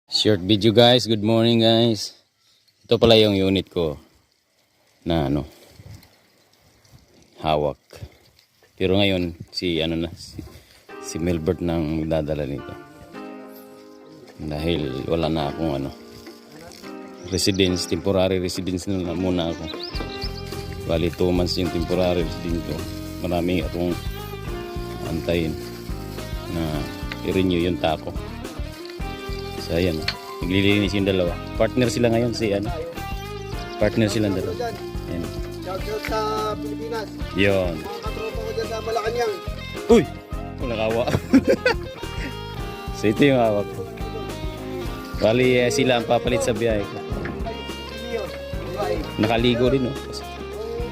Short video guys, good morning guys. Ito pala yung unit ko na hawak. Pero ngayon si Melbert nang dadala nito. Dahil wala na akong temporary residence na muna ako. Bali 2 months yung temporary residence ko. Marami akong antayin na i-renew yung tako. So ayan, naglilinis yung dalawa. Partner sila ngayon partner silang dalawa. Ayan. Shout out sa Pilipinas. Yun. Mga katropa ko dyan sa Malacanang. Uy! Walang awa. So ito yung hawak ko. Bali sila ang papalit sa biyahe ko. Nakaligo rin Yung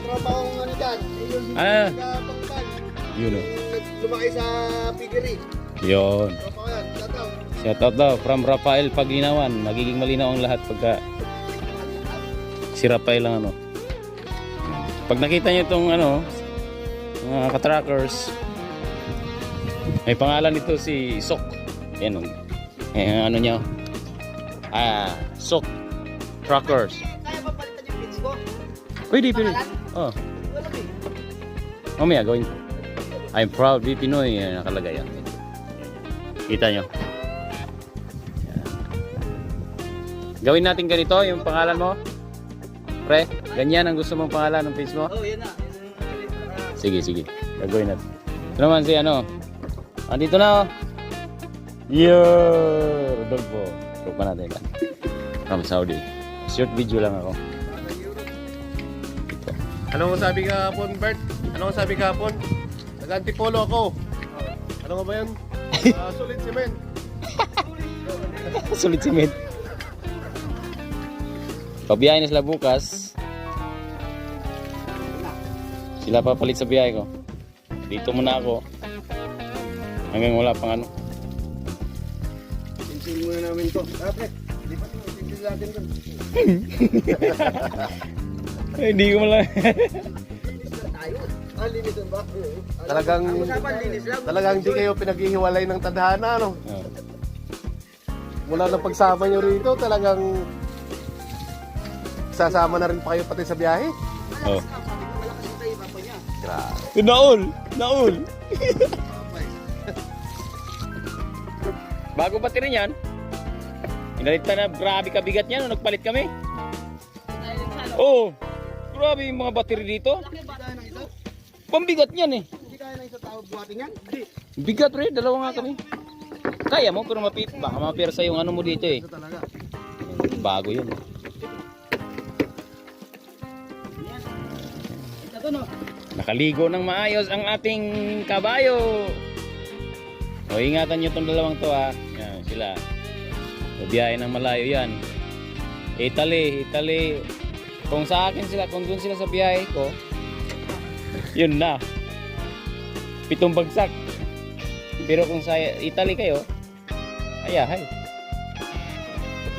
tropa kong dyan. Yun Lumaki sa Piggery. Yun. Tropa ko yan. Shout out. Shout out daw from Rafael Paglinawan. Magiging malinaw ang lahat pagka si Rafael lang Pag nakita niyo itong mga katrackers, may pangalan nito si Sok. Yan niya. Sok Trackers. Kaya ba palitan yung pits ko? Pwede. Oh. Wala ba eh. Mamaya gawin ko. I'm proud to be Pinoy. Nakalagay yan. Kita nyo. Yan. Gawin natin ganito yung pangalan mo. Pre, ganyan ang gusto mong pangalan ng page mo? Oh, yan na. Sige. Gagawin natin. Ito naman si andito na Yo! Rodolfo. Tropa natin yan. From Saudi. Short video lang ako. Ito. Ano mo sabi kahapon, Bert? Ano mo sabi kahapon? Nag-antipolo ako. Ano nga ba yan? Solid cement. Sulit cement. Pabiyahe na sila bukas. Sila papalit sa biyahe ko. Dito muna ako. Hanggang wala pang Sinsin muna namin to. Dapat, hindi pa ito. Sinsin natin to. Hindi ko malang. Linis na tayo. Linis ba? Talagang hindi kayo pinaghihiwalay ng tadhana, no? Mula ng pagsama nyo rito, talagang sasama na rin pa kayo pati sa biyahe. Oh. Malakas yung tayo, papa niya. Grabe. Naul. Bago pa rin yan. Inalitan na, grabe kabigat niyan nung nagpalit kami. Oh, grabe yung mga battery dito. Pambigat niyan Hindi kaya ng isang tao buhatin yan? Hindi. Bigat rin, dalawa nga kami. Kaya mo, pero baka mapirsa yung mo dito Ito talaga. Bago yun. Ito no. Nakaligo ng maayos ang ating kabayo. O ingatan nyo itong dalawang to Yan, sila. Biyahe ng malayo yan. Italy. Kung sa akin sila, kung dun sila sa biyahe ko, yun na. 7 bagsak. Pero kung sa Italy kayo, ayahay.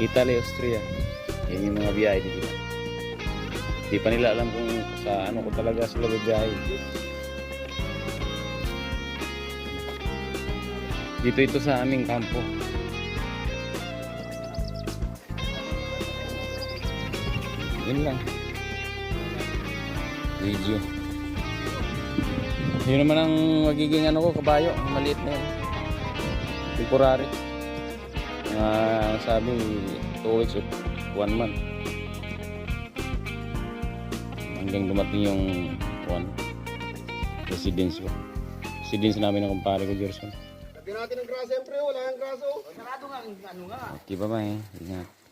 Italy, Austria. Yan yung mga biyahe dito. Hindi pa nila alam kung sa ko talaga sila biyahe. Dito ito sa aming kampo. Yun lang. Video. Yun naman ang magiging ko, kabayo. Maliit na yan. Temporary. Sabi 2 weeks or 1 month. Hanggang dumating yung residence ko. Residence namin ng kumpare ko, Gerson. Lagyan natin ng graso, siyempre. Wala ang graso. Sarado nga. Okay, bye-bye. Ingat.